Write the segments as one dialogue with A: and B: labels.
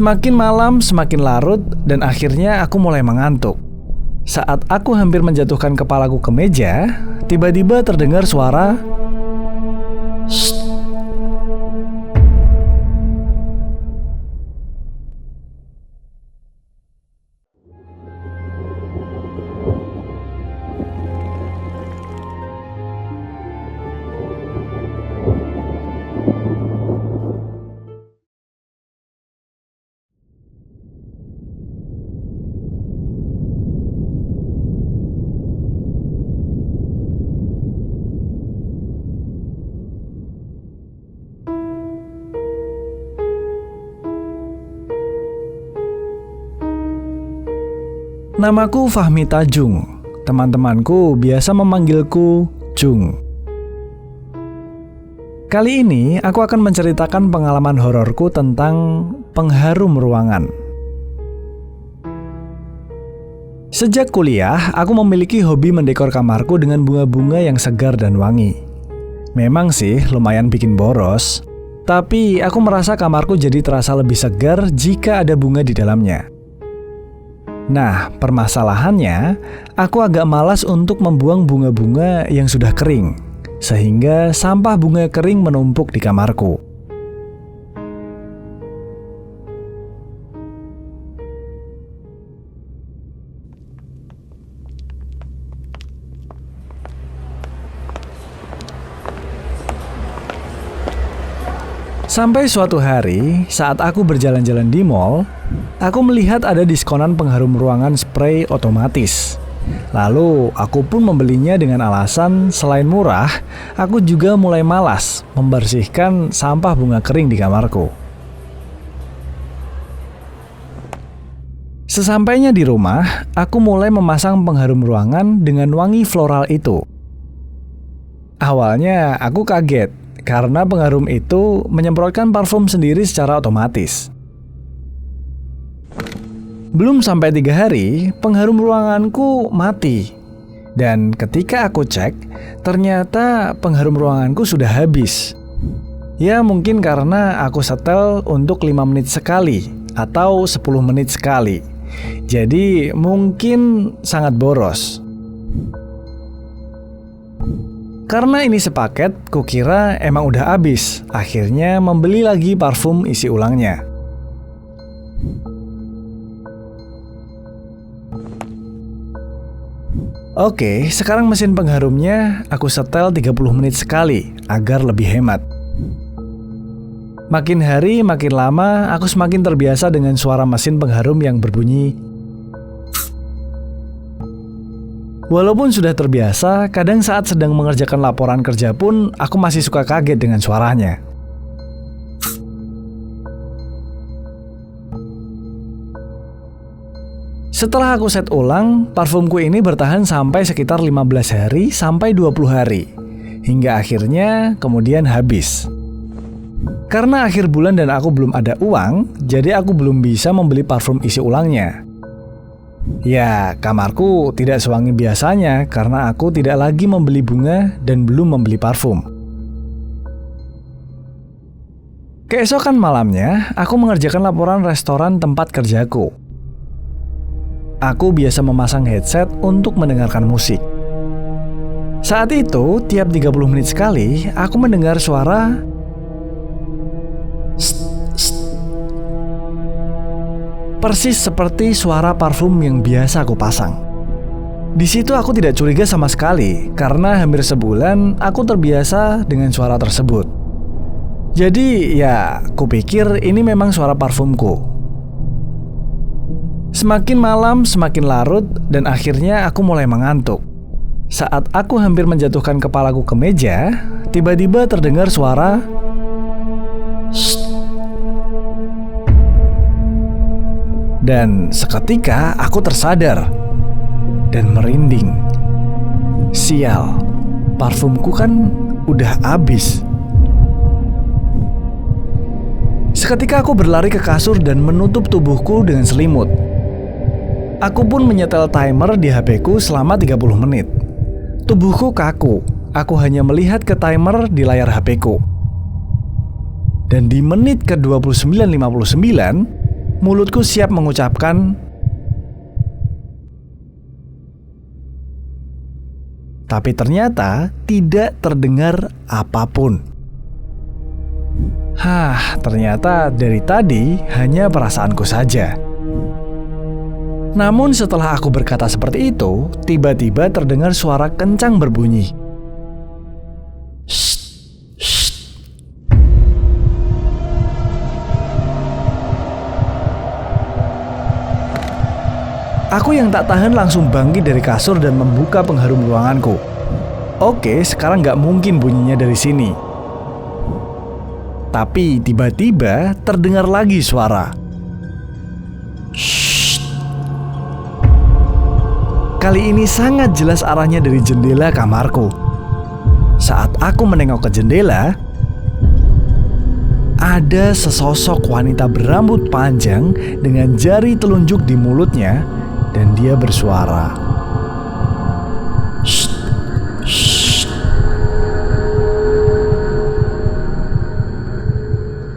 A: Semakin malam semakin larut dan akhirnya aku mulai mengantuk. Saat aku hampir menjatuhkan kepalaku ke meja, tiba-tiba terdengar suara "Shh." Namaku Fahmi Tajung. Teman-temanku biasa memanggilku Jung. Kali ini aku akan menceritakan pengalaman hororku tentang pengharum ruangan. Sejak kuliah, aku memiliki hobi mendekor kamarku dengan bunga-bunga yang segar dan wangi. Memang sih lumayan bikin boros, tapi aku merasa kamarku jadi terasa lebih segar jika ada bunga di dalamnya. Nah, permasalahannya, aku agak malas untuk membuang bunga-bunga yang sudah kering, sehingga sampah bunga kering menumpuk di kamarku. Sampai suatu hari, saat aku berjalan-jalan di mall, aku melihat ada diskonan pengharum ruangan spray otomatis. Lalu, aku pun membelinya dengan alasan selain murah, aku juga mulai malas membersihkan sampah bunga kering di kamarku. Sesampainya di rumah, aku mulai memasang pengharum ruangan dengan wangi floral itu. Awalnya, aku kaget karena pengharum itu menyemprotkan parfum sendiri secara otomatis. Belum sampai 3 hari, pengharum ruanganku mati. Dan ketika aku cek, ternyata pengharum ruanganku sudah habis. Ya mungkin karena aku setel untuk 5 menit sekali atau 10 menit sekali. Jadi mungkin sangat boros. Karena ini sepaket, kukira emang udah habis. Akhirnya membeli lagi parfum isi ulangnya. Oke, sekarang mesin pengharumnya aku setel 30 menit sekali agar lebih hemat. Makin hari makin lama aku semakin terbiasa dengan suara mesin pengharum yang berbunyi. Walaupun sudah terbiasa, kadang saat sedang mengerjakan laporan kerja pun aku masih suka kaget dengan suaranya. Setelah aku set ulang, parfumku ini bertahan sampai sekitar 15 hari sampai 20 hari. Hingga akhirnya kemudian habis. Karena akhir bulan dan aku belum ada uang, jadi aku belum bisa membeli parfum isi ulangnya. Ya, kamarku tidak sewangi biasanya karena aku tidak lagi membeli bunga dan belum membeli parfum. Keesokan malamnya, aku mengerjakan laporan restoran tempat kerjaku. Aku biasa memasang headset untuk mendengarkan musik. Saat itu, tiap 30 menit sekali, aku mendengar suara persis seperti suara parfum yang biasa aku pasang. Di situ aku tidak curiga sama sekali karena hampir sebulan aku terbiasa dengan suara tersebut. Jadi ya, kupikir ini memang suara parfumku. Semakin malam semakin larut dan akhirnya aku mulai mengantuk. Saat aku hampir menjatuhkan kepalaku ke meja, tiba-tiba terdengar suara "Shh." Dan seketika aku tersadar dan merinding. Sial, parfumku kan udah habis. Seketika aku berlari ke kasur dan menutup tubuhku dengan selimut. Aku pun menyetel timer di HP-ku selama 30 menit. Tubuhku kaku, aku hanya melihat ke timer di layar HP-ku. Dan di menit ke 29.59, Mulutku siap mengucapkan, tapi ternyata tidak terdengar apapun. Ternyata dari tadi hanya perasaanku saja. Namun setelah aku berkata seperti itu, tiba-tiba terdengar suara kencang berbunyi. Shh, shh. Aku yang tak tahan langsung bangkit dari kasur dan membuka pengharum ruanganku. Oke, sekarang nggak mungkin bunyinya dari sini. Tapi tiba-tiba terdengar lagi suara. Shh. Kali ini sangat jelas arahnya dari jendela kamarku. Saat aku menengok ke jendela, ada sesosok wanita berambut panjang dengan jari telunjuk di mulutnya dan dia bersuara. Shh, shh.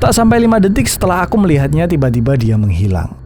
A: Tak sampai 5 detik setelah aku melihatnya, tiba-tiba dia menghilang.